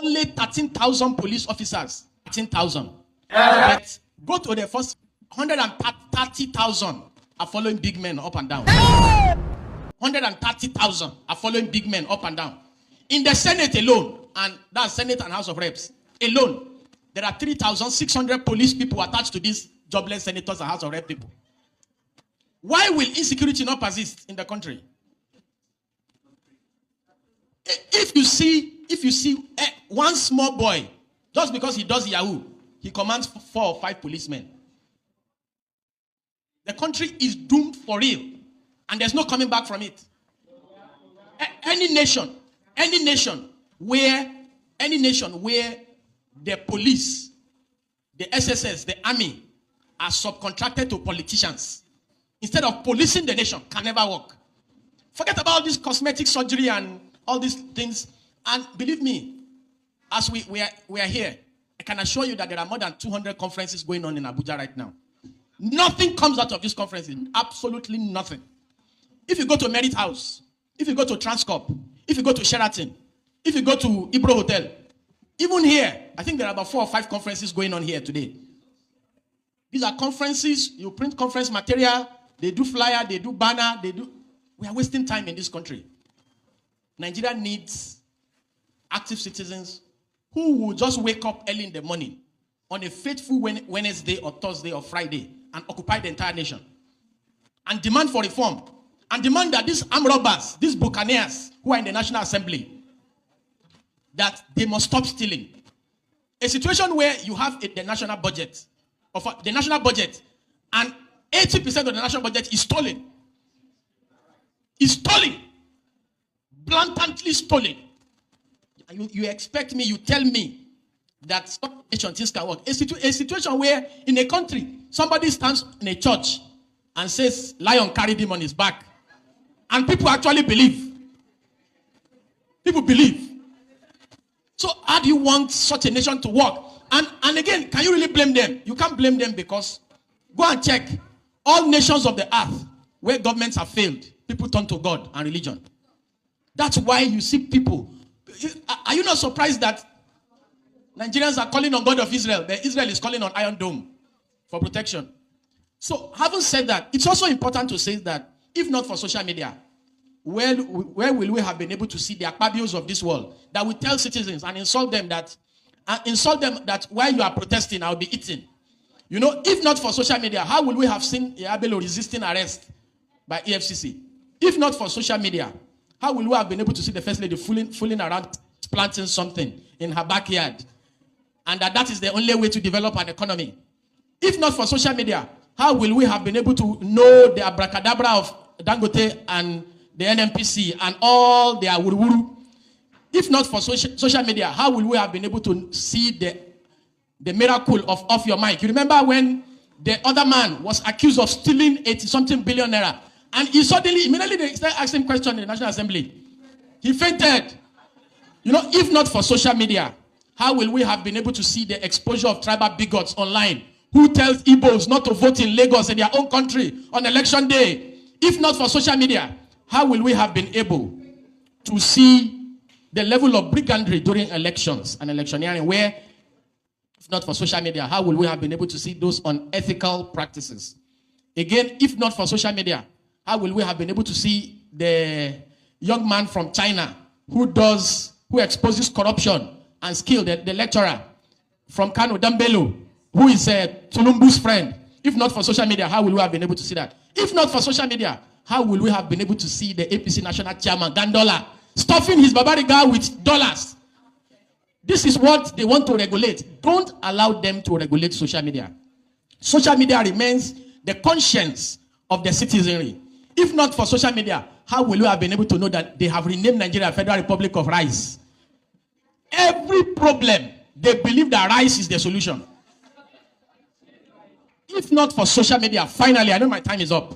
only 13,000 police officers. 13,000. But go to the first 130,000 are following big men up and down. 130,000 are following big men up and down. In the Senate alone, and that's Senate and House of Reps alone, there are 3,600 police people attached to these jobless senators and House of Rep people. Why will insecurity not persist in the country? If you see one small boy, just because he does Yahoo, he commands 4 or 5 policemen. The country is doomed for real, and there's no coming back from it. Any nation where the police, the SSS, the army are subcontracted to politicians instead of policing the nation can never work. Forget about this cosmetic surgery and all these things. And believe me, as we are here, I can assure you that there are more than 200 conferences going on in Abuja right now. Nothing comes out of these conferences. Absolutely nothing. If you go to Merit House, if you go to Transcorp, if you go to Sheraton, if you go to Ibro Hotel, even here, I think there are about 4 or 5 conferences going on here today. These are conferences, you print conference material, they do flyer, they do banner, we are wasting time in this country. Nigeria needs active citizens who will just wake up early in the morning on a faithful Wednesday or Thursday or Friday and occupy the entire nation and demand for reform and demand that these armed robbers, these buccaneers who are in the National Assembly, that they must stop stealing. A situation where you have the national budget, and 80% of the national budget is stolen. It's stolen. Blatantly stolen. You expect me, you tell me that things can work. A situation where in a country, somebody stands in a church and says, lion carried him on his back. And people actually believe. People believe. So how do you want such a nation to work? And again, can you really blame them? You can't blame them because go and check all nations of the earth where governments have failed. People turn to God and religion. That's why you see people. Are you not surprised that Nigerians are calling on God of Israel? That Israel is calling on Iron Dome for protection. So having said that, it's also important to say that if not for social media, where will we have been able to see the Akpabios of this world that will tell citizens and insult them that while you are protesting, I'll be eaten. You know, if not for social media, how will we have seen Yabelo resisting arrest by EFCC? If not for social media, how will we have been able to see the First Lady fooling around planting something in her backyard? And that is the only way to develop an economy. If not for social media, how will we have been able to know the abracadabra of Dangote and the NNPC and all their wuru-wuru? If not for social media, how will we have been able to see the miracle of off your mic? You remember when the other man was accused of stealing 80-something billion naira, and he immediately they started asking questions in the National Assembly. He fainted. You know, if not for social media, how will we have been able to see the exposure of tribal bigots online who tells Igbos not to vote in Lagos in their own country on election day? If not for social media, how will we have been able to see the level of brigandry during elections and electioneering, where, if not for social media, how will we have been able to see those unethical practices? Again, if not for social media, how will we have been able to see the young man from China who exposes corruption and skill, the lecturer from Kano, Dambelo, who is Tulumbu's friend? If not for social media, how will we have been able to see that? If not for social media, how will we have been able to see the APC national chairman, Gandola, stuffing his Babariga with dollars? This is what they want to regulate. Don't allow them to regulate social media. Social media remains the conscience of the citizenry. If not for social media, how will we have been able to know that they have renamed Nigeria Federal Republic of Rice? Every problem, they believe that rice is the solution. If not for social media, finally, I know my time is up.